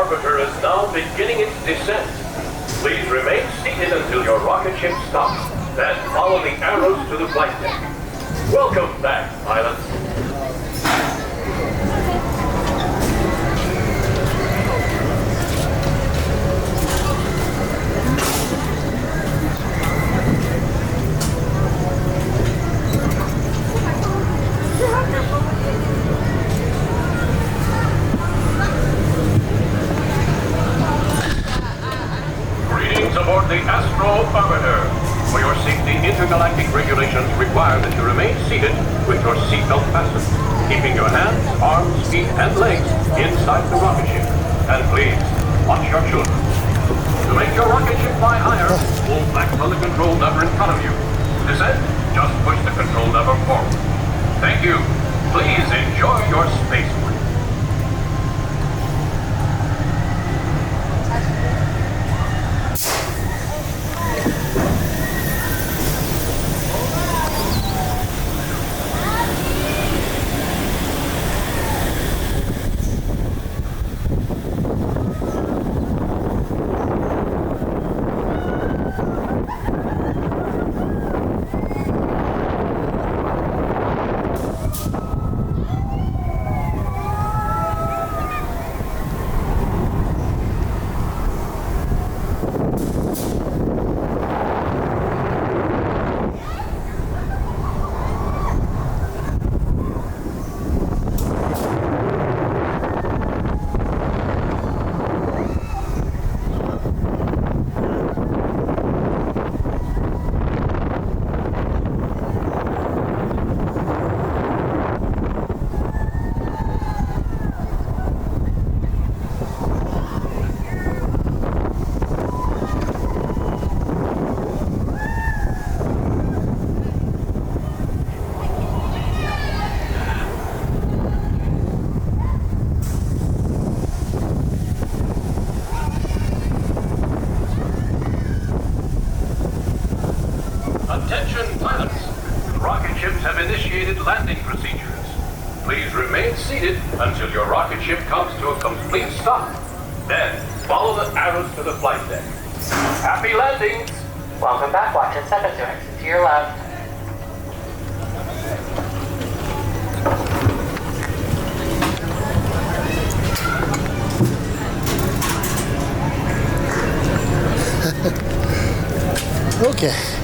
Orbiter is now beginning its descent. Please remain seated until your rocket ship stops. Then follow the arrows to the flight deck. Welcome back, pilots. Greetings aboard the Astro Orbiter. For your safety, intergalactic regulations require that you remain seated with your seatbelt fastened, keeping your hands, arms, feet, and legs inside the rocket ship. And please, watch your children. To make your rocket ship fly higher, hold back on the control lever in front of you. To descend, just push the control lever forward. Thank you. Please enjoy your space flight. Attention pilots, rocket ships have initiated landing procedures. Please remain seated until your rocket ship comes to a complete stop. Then follow the arrows to the flight deck. Happy landings! Welcome back, watch it 7 to exit to your left. Okay.